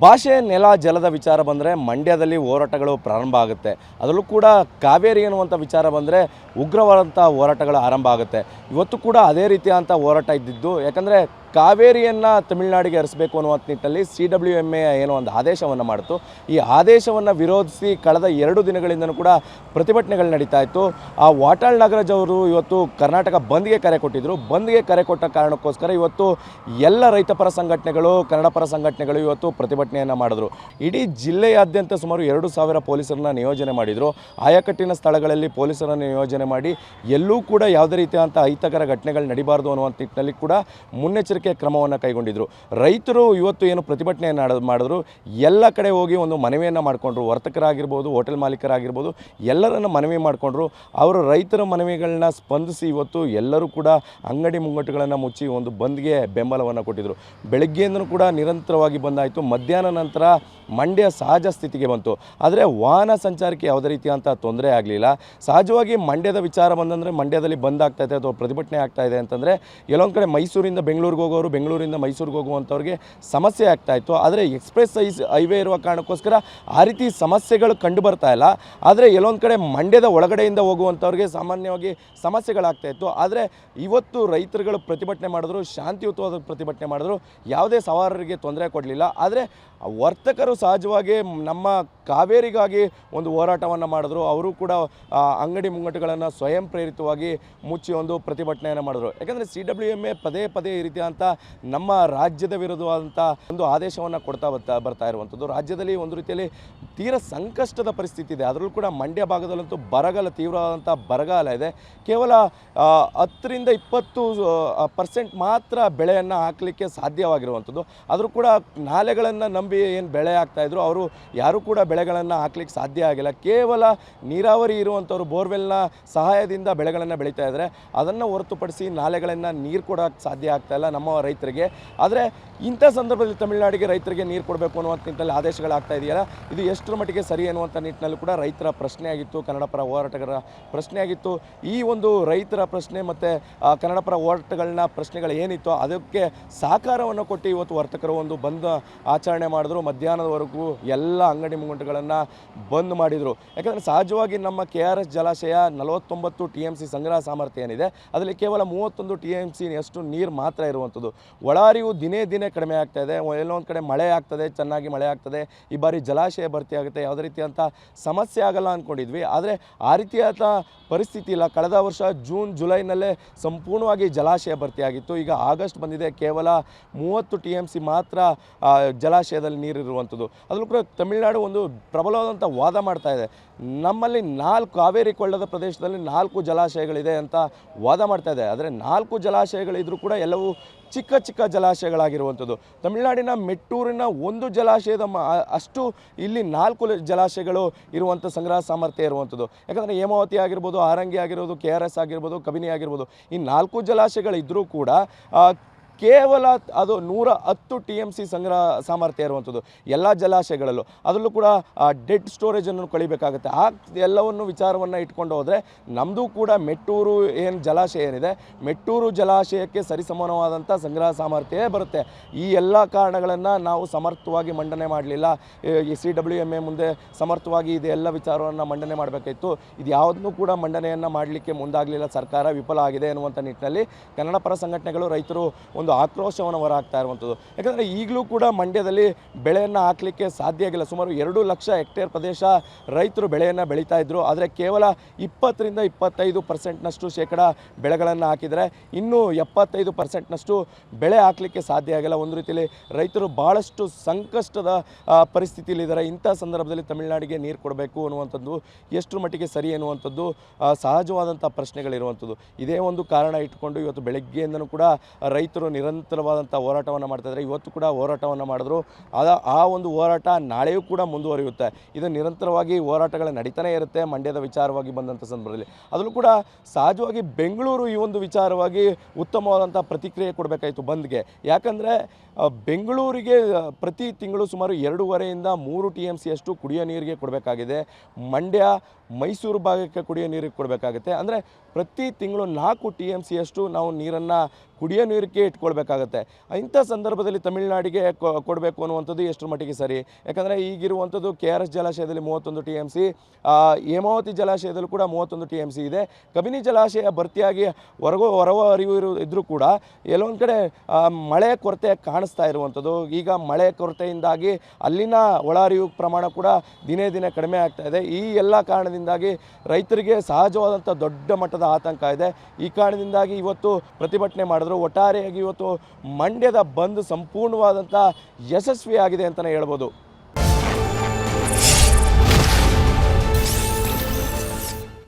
ಭಾಷೆ ನೆಲ ಜಲದ ವಿಚಾರ ಬಂದರೆ ಮಂಡ್ಯದಲ್ಲಿ ಹೋರಾಟಗಳು ಪ್ರಾರಂಭ ಆಗುತ್ತೆ. ಅದರಲ್ಲೂ ಕೂಡ ಕಾವೇರಿ ಅನ್ನುವಂಥ ವಿಚಾರ ಬಂದರೆ ಉಗ್ರವಾದಂಥ ಹೋರಾಟಗಳು ಆರಂಭ ಆಗುತ್ತೆ. ಇವತ್ತು ಕೂಡ ಅದೇ ರೀತಿಯಾದಂಥ ಹೋರಾಟ ಇದ್ದಿದ್ದು. ಯಾಕಂದರೆ ಕಾವೇರಿಯನ್ನು ತಮಿಳುನಾಡಿಗೆ ಹರಿಸಬೇಕು ಅನ್ನುವಂಥ ನಿಟ್ಟಿನಲ್ಲಿ CWMA ಏನೋ ಒಂದು ಆದೇಶವನ್ನು ಮಾಡಿತು. ಈ ಆದೇಶವನ್ನು ವಿರೋಧಿಸಿ ಕಳೆದ 2 ದಿನಗಳಿಂದಲೂ ಕೂಡ ಪ್ರತಿಭಟನೆಗಳು ನಡೀತಾ ಇತ್ತು. ಆ ವಾಟಾಳ್ ನಾಗರಾಜ್ ಅವರು ಇವತ್ತು ಕರ್ನಾಟಕ ಬಂದ್ಗೆ ಕರೆ ಕೊಟ್ಟಿದ್ದರು. ಬಂದ್ಗೆ ಕರೆ ಕೊಟ್ಟ ಕಾರಣಕ್ಕೋಸ್ಕರ ಇವತ್ತು ಎಲ್ಲ ರೈತಪರ ಸಂಘಟನೆಗಳು, ಕನ್ನಡ ಪರ ಸಂಘಟನೆಗಳು ಇವತ್ತು ಪ್ರತಿಭಟನೆಯನ್ನು ಮಾಡಿದ್ರು. ಇಡೀ ಜಿಲ್ಲೆಯಾದ್ಯಂತ ಸುಮಾರು 2,000 ಪೊಲೀಸರನ್ನ ನಿಯೋಜನೆ ಮಾಡಿದರು. ಆಯಾಕಟ್ಟಿನ ಸ್ಥಳಗಳಲ್ಲಿ ಪೊಲೀಸರನ್ನು ನಿಯೋಜನೆ ಮಾಡಿ ಎಲ್ಲೂ ಕೂಡ ಯಾವುದೇ ರೀತಿಯಾದಂಥ ಅಹಿತಕರ ಘಟನೆಗಳು ನಡೀಬಾರ್ದು ಅನ್ನುವಂಥ ನಿಟ್ಟಿನಲ್ಲಿ ಕೂಡ ಮುನ್ನೆಚ್ಚರಿಕೆ ಕ್ರಮವನ್ನು ಕೈಗೊಂಡಿದ್ರು. ರೈತರು ಇವತ್ತು ಏನು ಪ್ರತಿಭಟನೆಯನ್ನು ಮಾಡಿದ್ರು, ಎಲ್ಲ ಕಡೆ ಹೋಗಿ ಒಂದು ಮನವಿಯನ್ನು ಮಾಡಿಕೊಂಡ್ರು. ವರ್ತಕರಾಗಿರ್ಬೋದು, ಹೋಟೆಲ್ ಮಾಲೀಕರಾಗಿರ್ಬೋದು, ಎಲ್ಲರನ್ನು ಮನವಿ ಮಾಡಿಕೊಂಡ್ರು. ಅವರು ರೈತರ ಮನವಿಗಳನ್ನ ಸ್ಪಂದಿಸಿ ಇವತ್ತು ಎಲ್ಲರೂ ಕೂಡ ಅಂಗಡಿ ಮುಂಗಟ್ಟುಗಳನ್ನು ಮುಚ್ಚಿ ಒಂದು ಬಂದ್ಗೆ ಬೆಂಬಲವನ್ನು ಕೊಟ್ಟಿದ್ದರು. ಬೆಳಗ್ಗೆಯಿಂದಲೂ ಕೂಡ ನಿರಂತರವಾಗಿ ಬಂದಾಯಿತು. ಮಧ್ಯಾಹ್ನ ನಂತರ ಮಂಡ್ಯ ಸಹಜ ಸ್ಥಿತಿಗೆ ಬಂತು. ಆದರೆ ವಾಹನ ಸಂಚಾರಕ್ಕೆ ಯಾವುದೇ ರೀತಿಯಂಥ ತೊಂದರೆ ಆಗಲಿಲ್ಲ. ಸಹಜವಾಗಿ ಮಂಡ್ಯದ ವಿಚಾರ ಬಂದಂದರೆ ಮಂಡ್ಯದಲ್ಲಿ ಬಂದ್ ಆಗ್ತಾಯಿದೆ ಅಥವಾ ಪ್ರತಿಭಟನೆ ಆಗ್ತಾಯಿದೆ ಅಂತಂದರೆ ಎಲ್ಲೊಂದು ಕಡೆ ಮೈಸೂರಿಂದ ಬೆಂಗಳೂರಿಗೆ ಹೋಗೋರು, ಬೆಂಗಳೂರಿಂದ ಮೈಸೂರಿಗೆ ಹೋಗುವಂಥವ್ರಿಗೆ ಸಮಸ್ಯೆ ಆಗ್ತಾಯಿತ್ತು. ಆದರೆ ಎಕ್ಸ್ಪ್ರೆಸ್ ಹೈವೇ ಇರುವ ಕಾರಣಕ್ಕೋಸ್ಕರ ಆ ರೀತಿ ಸಮಸ್ಯೆಗಳು ಕಂಡು ಬರ್ತಾ ಇಲ್ಲ. ಆದರೆ ಎಲ್ಲೊಂದು ಕಡೆ ಮಂಡ್ಯದ ಒಳಗಡೆಯಿಂದ ಹೋಗುವಂಥವ್ರಿಗೆ ಸಾಮಾನ್ಯವಾಗಿ ಸಮಸ್ಯೆಗಳಾಗ್ತಾಯಿತ್ತು. ಆದರೆ ಇವತ್ತು ರೈತರುಗಳು ಪ್ರತಿಭಟನೆ ಮಾಡಿದ್ರು, ಶಾಂತಿಯುತವಾದ ಪ್ರತಿಭಟನೆ ಮಾಡಿದ್ರು, ಯಾವುದೇ ಸವಾರರಿಗೆ ತೊಂದರೆ ಕೊಡಲಿಲ್ಲ. ಆದರೆ ವರ್ತಕರು ಸಹಜವಾಗಿ ನಮ್ಮ ಕಾವೇರಿಗಾಗಿ ಒಂದು ಹೋರಾಟವನ್ನು ಮಾಡಿದ್ರು. ಅವರು ಕೂಡ ಅಂಗಡಿ ಮುಂಗಟ್ಟುಗಳನ್ನು ಸ್ವಯಂ ಪ್ರೇರಿತವಾಗಿ ಮುಚ್ಚಿ ಒಂದು ಪ್ರತಿಭಟನೆಯನ್ನು ಮಾಡಿದ್ರು. ಯಾಕಂದರೆ CWMA ಪದೇ ಪದೇ ಈ ರೀತಿಯಾದಂಥ ನಮ್ಮ ರಾಜ್ಯದ ವಿರುದ್ಧವಾದಂಥ ಒಂದು ಆದೇಶವನ್ನು ಕೊಡ್ತಾ ಬರ್ತಾ ಇರುವಂಥದ್ದು. ರಾಜ್ಯದಲ್ಲಿ ಒಂದು ರೀತಿಯಲ್ಲಿ ತೀರ ಸಂಕಷ್ಟದ ಪರಿಸ್ಥಿತಿ ಇದೆ. ಅದರಲ್ಲೂ ಕೂಡ ಮಂಡ್ಯ ಭಾಗದಲ್ಲಂತೂ ಬರಗಾಲ, ತೀವ್ರವಾದಂಥ ಬರಗಾಲ ಇದೆ. ಕೇವಲ 10-20% ಮಾತ್ರ ಬೆಳೆಯನ್ನು ಹಾಕಲಿಕ್ಕೆ ಸಾಧ್ಯವಾಗಿರುವಂಥದ್ದು. ಆದರೂ ಕೂಡ ನಾಲೆಗಳನ್ನು ನಂಬಿ ಏನು ಬೆಳೆ ಹಾಕ್ತಾಯಿದ್ರು, ಅವರು ಯಾರೂ ಕೂಡ ಬೆಳೆಗಳನ್ನು ಹಾಕ್ಲಿಕ್ಕೆ ಸಾಧ್ಯ ಆಗಿಲ್ಲ. ಕೇವಲ ನೀರಾವರಿ ಇರುವಂಥವ್ರು ಬೋರ್ವೆಲ್ನ ಸಹಾಯದಿಂದ ಬೆಳೆಗಳನ್ನು ಬೆಳೀತಾ ಇದ್ದಾರೆ. ಅದನ್ನು ಹೊರತುಪಡಿಸಿ ನಾಲೆಗಳನ್ನು ನೀರು ಕೊಡೋಕ್ಕೆ ಸಾಧ್ಯ ಆಗ್ತಾಯಿಲ್ಲ ನಮ್ಮ ರೈತರಿಗೆ. ಆದರೆ ಇಂಥ ಸಂದರ್ಭದಲ್ಲಿ ತಮಿಳುನಾಡಿಗೆ ರೈತರಿಗೆ ನೀರು ಕೊಡಬೇಕು ಅನ್ನುವಂಥ ನಿಟ್ಟಿನಲ್ಲಿ ಆದೇಶಗಳಾಗ್ತಾ ಇದೆಯಲ್ಲ, ಇದು ಎಷ್ಟರ ಮಟ್ಟಿಗೆ ಸರಿ ಅನ್ನುವಂಥ ನಿಟ್ಟಿನಲ್ಲಿ ಕೂಡ ರೈತರ ಪ್ರಶ್ನೆ ಆಗಿತ್ತು, ಕನ್ನಡ ಪರ ಹೋರಾಟಗಾರರ ಪ್ರಶ್ನೆ ಆಗಿತ್ತು. ಈ ಒಂದು ರೈತರ ಪ್ರಶ್ನೆ ಮತ್ತು ಕನ್ನಡ ಪರ ಹೋರಾಟಗಳನ್ನ ಪ್ರಶ್ನೆಗಳು ಏನಿತ್ತು ಅದಕ್ಕೆ ಸಹಕಾರವನ್ನು ಕೊಟ್ಟು ಇವತ್ತು ವರ್ತಕರು ಒಂದು ಬಂದ್ ಆಚರಣೆ ಮಾಡಿದ್ರು. ಮಧ್ಯಾಹ್ನದವರೆಗೂ ಎಲ್ಲ ಅಂಗಡಿ ಮುಂಗಟ್ಟುಗಳನ್ನು ಬಂದ್ ಮಾಡಿದರು. ಯಾಕಂದರೆ ಸಹಜವಾಗಿ ನಮ್ಮ KRS ಜಲಾಶಯ 49 TMC ಸಂಗ್ರಹ ಸಾಮರ್ಥ್ಯ ಏನಿದೆ, ಅದರಲ್ಲಿ ಕೇವಲ 31 TMC ಅಷ್ಟು ನೀರು ಮಾತ್ರ ಇರುವಂಥದ್ದು. ಒಳಹರಿವು ದಿನೇ ದಿನೇ ಕಡಿಮೆ ಆಗ್ತಾ ಇದೆ. ಎಲ್ಲೊಂದು ಕಡೆ ಮಳೆ ಆಗ್ತದೆ, ಚೆನ್ನಾಗಿ ಮಳೆ ಆಗ್ತದೆ. ಈ ಬಾರಿ ಜಲಾಶಯ ಭರ್ತಿ ಆಗುತ್ತೆ, ಯಾವುದೇ ರೀತಿಯಂಥ ಸಮಸ್ಯೆ ಆಗಲ್ಲ ಅಂದ್ಕೊಂಡಿದ್ವಿ. ಆದರೆ ಆ ರೀತಿಯಾದ ಪರಿಸ್ಥಿತಿ ಇಲ್ಲ. ಕಳೆದ ವರ್ಷ ಜೂನ್ ಜುಲೈನಲ್ಲೇ ಸಂಪೂರ್ಣವಾಗಿ ಜಲಾಶಯ ಭರ್ತಿಯಾಗಿತ್ತು. ಈಗ ಆಗಸ್ಟ್ ಬಂದಿದೆ, ಕೇವಲ 30 TMC ಮಾತ್ರ ಜಲಾಶಯದಲ್ಲಿ ನೀರಿರುವಂಥದ್ದು. ಅದರಲ್ಲೂ ಕೂಡ ತಮಿಳುನಾಡು ಒಂದು ಪ್ರಬಲವಾದಂಥ ವಾದ ಮಾಡ್ತಾ ಇದೆ. ನಮ್ಮಲ್ಲಿ 4 ಕಾವೇರಿ ಕೊಳ್ಳದ ಪ್ರದೇಶದಲ್ಲಿ 4 ಜಲಾಶಯಗಳಿದೆ ಅಂತ ವಾದ ಮಾಡ್ತಾ ಇದೆ. ಆದರೆ 4 ಜಲಾಶಯಗಳಿದ್ರೂ ಕೂಡ ಎಲ್ಲವೂ ಚಿಕ್ಕ ಚಿಕ್ಕ ಜಲಾಶಯಗಳಾಗಿರುವಂಥದ್ದು. ತಮಿಳುನಾಡಿನ ಮೆಟ್ಟೂರಿನ ಒಂದು ಜಲಾಶಯದ ಅಷ್ಟು ಇಲ್ಲಿ 4 ಜಲಾಶಯಗಳು ಇರುವಂಥ ಸಂಗ್ರಹ ಸಾಮರ್ಥ್ಯ ಇರುವಂಥದ್ದು. ಯಾಕಂದರೆ ಹೇಮಾವತಿ ಆಗಿರ್ಬೋದು, ಆರಂಗಿ ಆಗಿರ್ಬೋದು, KRS ಆಗಿರ್ಬೋದು, ಕಬಿನಿ ಆಗಿರ್ಬೋದು, ಈ 4 ಜಲಾಶಯಗಳಿದ್ದರೂ ಕೂಡ ಕೇವಲ ಅದು 110 TMC ಸಂಗ್ರಹ ಸಾಮರ್ಥ್ಯ ಇರುವಂಥದ್ದು ಎಲ್ಲ ಜಲಾಶಯಗಳಲ್ಲೂ. ಅದರಲ್ಲೂ ಕೂಡ ಡೆಡ್ ಸ್ಟೋರೇಜನ್ನು ಕಳಿಬೇಕಾಗುತ್ತೆ. ಆ ಎಲ್ಲವನ್ನು ವಿಚಾರವನ್ನು ಇಟ್ಕೊಂಡು ಹೋದರೆ ನಮ್ಮದು ಕೂಡ ಮೆಟ್ಟೂರು ಏನು ಜಲಾಶಯ ಏನಿದೆ, ಮೆಟ್ಟೂರು ಜಲಾಶಯಕ್ಕೆ ಸರಿಸಮಾನವಾದಂಥ ಸಂಗ್ರಹ ಸಾಮರ್ಥ್ಯವೇ ಬರುತ್ತೆ. ಈ ಎಲ್ಲ ಕಾರಣಗಳನ್ನು ನಾವು ಸಮರ್ಥವಾಗಿ ಮಂಡನೆ ಮಾಡಲಿಲ್ಲ. ಈ CWMA ಮುಂದೆ ಸಮರ್ಥವಾಗಿ ಇದೆಲ್ಲ ವಿಚಾರವನ್ನು ಮಂಡನೆ ಮಾಡಬೇಕಾಯಿತು. ಇದು ಯಾವುದನ್ನೂ ಕೂಡ ಮಂಡನೆಯನ್ನು ಮಾಡಲಿಕ್ಕೆ ಮುಂದಾಗಲಿಲ್ಲ. ಸರ್ಕಾರ ವಿಫಲ ಆಗಿದೆ ಅನ್ನುವಂಥ ನಿಟ್ಟಿನಲ್ಲಿ ಕನ್ನಡ ಪರ ಸಂಘಟನೆಗಳು, ರೈತರು ಒಂದು ಆಕ್ರೋಶವನ್ನು ಹೊರಹಾಕ್ತಾ ಇರುವಂಥದ್ದು. ಯಾಕಂದರೆ ಈಗಲೂ ಕೂಡ ಮಂಡ್ಯದಲ್ಲಿ ಬೆಳೆಯನ್ನು ಹಾಕಲಿಕ್ಕೆ ಸಾಧ್ಯ ಆಗಿಲ್ಲ. ಸುಮಾರು 2 ಲಕ್ಷ ಹೆಕ್ಟೇರ್ ಪ್ರದೇಶ ರೈತರು ಬೆಳೆಯನ್ನು ಬೆಳೀತಾ ಇದ್ದರು. ಆದರೆ ಕೇವಲ 20-25% ಶೇಕಡ ಬೆಳೆಗಳನ್ನು ಹಾಕಿದರೆ ಇನ್ನೂ 75% ಬೆಳೆ ಹಾಕಲಿಕ್ಕೆ ಸಾಧ್ಯ ಆಗಿಲ್ಲ. ಒಂದು ರೀತಿಯಲ್ಲಿ ರೈತರು ಭಾಳಷ್ಟು ಸಂಕಷ್ಟದ ಪರಿಸ್ಥಿತಿಯಲ್ಲಿದ್ದಾರೆ. ಇಂಥ ಸಂದರ್ಭದಲ್ಲಿ ತಮಿಳುನಾಡಿಗೆ ನೀರು ಕೊಡಬೇಕು ಅನ್ನುವಂಥದ್ದು ಎಷ್ಟರ ಮಟ್ಟಿಗೆ ಸರಿ ಅನ್ನುವಂಥದ್ದು ಸಹಜವಾದಂಥ ಪ್ರಶ್ನೆಗಳಿರುವಂಥದ್ದು. ಇದೇ ಒಂದು ಕಾರಣ ಇಟ್ಕೊಂಡು ಇವತ್ತು ಬೆಳಗ್ಗೆಯಿಂದನೂ ಕೂಡ ರೈತರು ನಿರಂತರವಾದಂಥ ಹೋರಾಟವನ್ನು ಮಾಡ್ತಾಯಿದ್ದಾರೆ. ಇವತ್ತು ಕೂಡ ಹೋರಾಟವನ್ನು ಮಾಡಿದ್ರು. ಆ ಒಂದು ಹೋರಾಟ ನಾಳೆಯೂ ಕೂಡ ಮುಂದುವರಿಯುತ್ತೆ. ಇದು ನಿರಂತರವಾಗಿ ಹೋರಾಟಗಳು ನಡೀತಾನೆ ಇರುತ್ತೆ ಮಂಡ್ಯದ ವಿಚಾರವಾಗಿ ಬಂದಂಥ ಸಂದರ್ಭದಲ್ಲಿ. ಅದರಲ್ಲೂ ಕೂಡ ಸಹಜವಾಗಿ ಬೆಂಗಳೂರು ಈ ಒಂದು ವಿಚಾರವಾಗಿ ಉತ್ತಮವಾದಂಥ ಪ್ರತಿಕ್ರಿಯೆ ಕೊಡಬೇಕಾಯಿತು ಬಂದ್ಗೆ. ಯಾಕಂದರೆ ಬೆಂಗಳೂರಿಗೆ ಪ್ರತಿ ತಿಂಗಳು ಸುಮಾರು 2.5 3 TMC ಅಷ್ಟು ಕುಡಿಯೋ ನೀರಿಗೆ ಕೊಡಬೇಕಾಗಿದೆ. ಮಂಡ್ಯ, ಮೈಸೂರು ಭಾಗಕ್ಕೆ ಕುಡಿಯೋ ನೀರಿಗೆ ಕೊಡಬೇಕಾಗುತ್ತೆ. ಅಂದರೆ ಪ್ರತಿ ತಿಂಗಳು 4 TMC ಅಷ್ಟು ನಾವು ನೀರನ್ನು ಕುಡಿಯೋ ನೀರಿಗೆ ಇಟ್ಕೊಳ್ಬೇಕಾಗತ್ತೆ. ಇಂಥ ಸಂದರ್ಭದಲ್ಲಿ ತಮಿಳುನಾಡಿಗೆ ಕೊಡಬೇಕು ಅನ್ನುವಂಥದ್ದು ಎಷ್ಟರ ಮಟ್ಟಿಗೆ ಸರಿ? ಯಾಕಂದರೆ ಈಗಿರುವಂಥದ್ದು KRS ಜಲಾಶಯದಲ್ಲಿ 31 TMC, ಹೇಮಾವತಿ ಜಲಾಶಯದಲ್ಲೂ ಕೂಡ 31 TMC ಇದೆ. ಕಬಿನಿ ಜಲಾಶಯ ಭರ್ತಿಯಾಗಿ ಹೊರ ಹರಿವು ಇದ್ದರೂ ಕೂಡ ಎಲ್ಲೊಂದು ಕಡೆ ಮಳೆ ಕೊರತೆ ಕಾಣಿಸ್ತಾ ಇರುವಂಥದ್ದು. ಈಗ ಮಳೆ ಕೊರತೆಯಿಂದಾಗಿ ಅಲ್ಲಿನ ಒಳ ಹರಿವು ಪ್ರಮಾಣ ಕೂಡ ದಿನೇ ದಿನೇ ಕಡಿಮೆ ಆಗ್ತಾ ಇದೆ. ಈ ಎಲ್ಲ ಕಾರಣದಿಂದಾಗಿ ರೈತರಿಗೆ ಸಹಜವಾದಂಥ ದೊಡ್ಡ ಮಟ್ಟದ ಆತಂಕ ಇದೆ. ಈ ಕಾರಣದಿಂದಾಗಿ ಇವತ್ತು ಪ್ರತಿಭಟನೆ ಮಾಡಿದ್ರು. ಒಟ್ಟಾರೆಯಾಗಿ ಇವತ್ತು ಮಂಡ್ಯದ ಬಂದ್ ಸಂಪೂರ್ಣವಾದಂಥ ಯಶಸ್ವಿಯಾಗಿದೆ ಅಂತಲೇ ಹೇಳ್ಬೋದು.